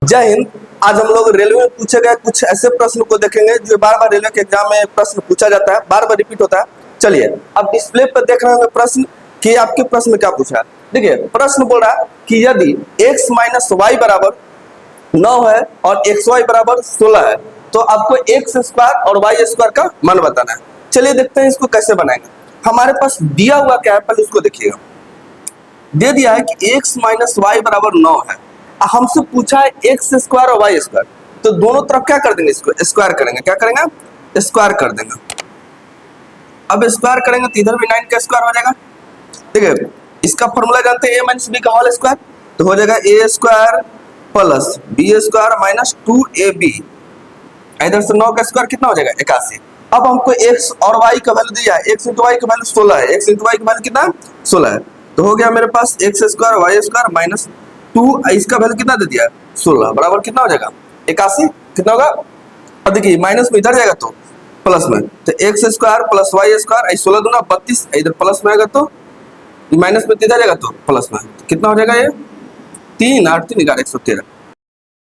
जय हिंद। आज हम लोग रेलवे में पूछे गए कुछ ऐसे प्रश्न को देखेंगे जो बार बार रेलवे के एग्जाम में प्रश्न पूछा जाता है, बार बार रिपीट होता है। चलिए अब डिस्प्ले पर देख रहे होंगे प्रश्न कि आपके प्रश्न में क्या पूछा है। देखिए प्रश्न बोल रहा है कि यदि x माइनस वाई बराबर 9 है और एक्स वाई बराबर 16 है तो आपको एक्स स्क्वायर और वाई स्क्वायर का मान बताना है। चलिए देखते हैं इसको कैसे बनाएंगे। हमारे पास दिया हुआ क्या है, पहले उसको देखिएगा। दे दिया है कि x माइनस वाई बराबर 9 है, हमसे पूछा है एक्स स्क्वायर और वाई स्क्वायर, तो दोनों तरफ क्या कर देंगे, इसको स्क्वायर करेंगे। क्या करेंगे, स्क्वायर कर देंगे। अब स्क्वायर करेंगे तो इधर भी 9 का स्क्वायर हो जाएगा। देखिए इसका फॉर्मूला जानते हैं, a माइनस बी का होल स्क्वायर, तो हो जाएगा a square plus b square minus 2ab। इधर से 9 का स्क्वायर कितना हो जाएगा, 81। अब हमको x और y का वैल्यू दिया है, x इंटू वाई का वैल्यू 16 है, x इंटू वाई का वैल्यू कितना 16 है, तो हो गया मेरे पास X square Y square minus 2, इसका वैल्यू कितना दे दिया 16 बराबर कितना हो जाएगा 81। कितना होगा, अब देखिए माइनस में इधर जाएगा तो प्लस में, तो x square plus y square 16 दूना 32, इधर प्लस में आएगा तो माइनस में इधर जाएगा तो प्लस में, तो कितना हो जाएगा ये 3 8 3 11 113।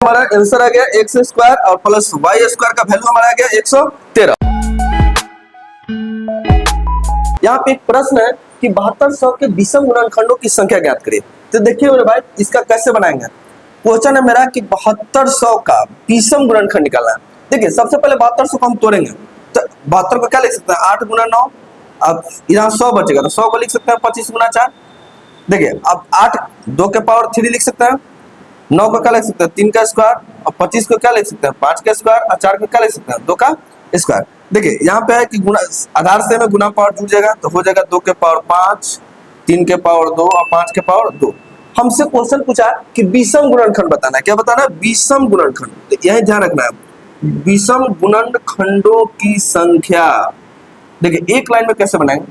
हमारा आंसर आ गया एक्स स्क्वायर और प्लस वाई स्क्वायर का वैल्यू हमारा आ गया 113। यहाँ पे एक प्रश्न है कि 7200 के विषम गुणनखंडों की संख्या ज्ञात करिए। तो देखिए मेरे भाई इसका कैसे बनाएंगे। क्वेश्चन है मेरा कि 7200 का विषम गुणनखंड निकालना है। देखिए सबसे पहले 7200 को हम तोड़ेंगे, तो 72 को क्या लिख सकते हैं 8 गुना 9, अब यहाँ 100 बचेगा तो 100 को लिख सकते हैं 25 गुना 4। देखिए अब 8 2 के पावर 3 लिख सकते हैं, 9 को क्या लिख सकते हैं 3 का स्क्वायर, और 25 को क्या लिख सकते हैं 5 का स्क्वायर, और 4 को क्या लिख सकते हैं 2 का स्क्वायर। देखिए यहाँ पे है कि गुणा आधार से में गुना पावर जुड़ जाएगा, तो हो जाएगा 2 के पावर 5, 3 के पावर 2 और 5 के पावर 2। हमसे क्वेश्चन पूछा कि विषम गुणनखंड बताना है। क्या बताना है, विषम गुणनखंड। तो यही ध्यान रखना है, विषम गुणनखंडों की संख्या। देखिए एक लाइन में कैसे बनाएंगे,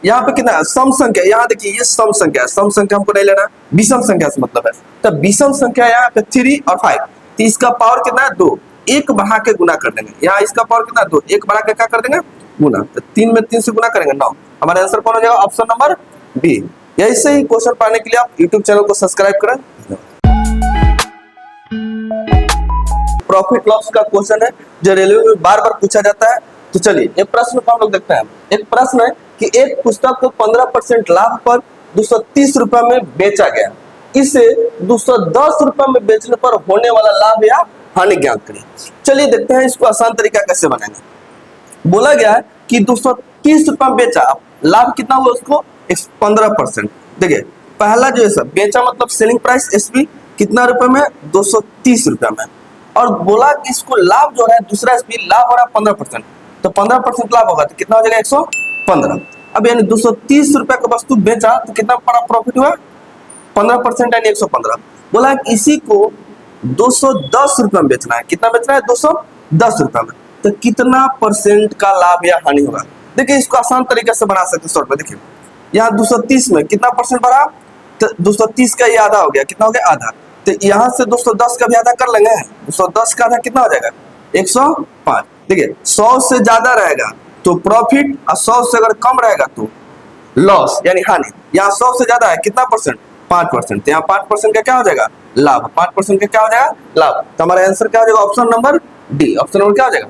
यहाँ पे कितना सम संख्या, यहाँ देखिए ये सम संख्या है, सम संख्या हमको नहीं लेना, विषम संख्या से मतलब है। तो विषम संख्या यहाँ पे 3 और 5, तो इसका पावर कितना है 2, एक बढ़ा के गुना कर देंगे। यहाँ इसका पावर कितना 2, एक बढ़ा के क्या कर देंगे गुना, तो 3 में 3 से गुना करेंगे 9। हमारा आंसर कौन हो जाएगा, ऑप्शन नंबर बी। ऐसे ही क्वेश्चन पाने के लिए आप यूट्यूब चैनल को सब्सक्राइब करें। प्रॉफिट लॉस का क्वेश्चन है जो रेलवे में बार बार पूछा जाता है। तो चलिए एक प्रश्न को हम लोग देखते हैं। एक प्रश्न है कि एक पुस्तक को 15% लाभ पर 230 रुपए में बेचा गया, इसे 210 रुपए में बेचने पर होने वाला लाभ या हानि ज्ञात करिए। चलिए देखते हैं इसको आसान तरीका कैसे बनाएंगे। बोला गया है कि 230 रुपए में बेचा, लाभ कितना हुआ उसको 15%। देखिए पहला जो है सब बेचा मतलब सेलिंग प्राइस एसपी कितना रुपए में 230 रुपए में, और बोला कि इसको लाभ जो है दूसरा एसपी लाभ हो रहा है 15%, तो 15% लाभ होगा तो कितना हो जाएगा 115। अब यानी 230 रुपए का वस्तु बेचा तो कितना बड़ा प्रॉफिट हुआ 15% यानी 115। बोला कि इसी को 210 रुपए में बेचना है, कितना बेचना है 210 रुपए में, तो कितना परसेंट का लाभ या हानि होगा। देखिए इसको आसान तरीके से बना सकते हैं शॉर्ट में। देखिए यहाँ 230 में कितना परसेंट बढ़ा, तो 230 का ये आधा हो गया, कितना हो गया आधा, तो यहाँ से 210 का भी आधा कर लेंगे, 210 का आधा कितना हो जाएगा 105। देखिए 100 से ज्यादा रहेगा तो प्रॉफिट, और 100 से अगर कम रहेगा तो लॉस यानी हानि। यहाँ 100 से ज्यादा है कितना परसेंट 5%, तो यहाँ 5% का क्या हो जाएगा लाभ, 5% का क्या हो जाएगा लाभ। तो हमारा आंसर क्या हो जाएगा option number D. Option number क्या हो जाएगा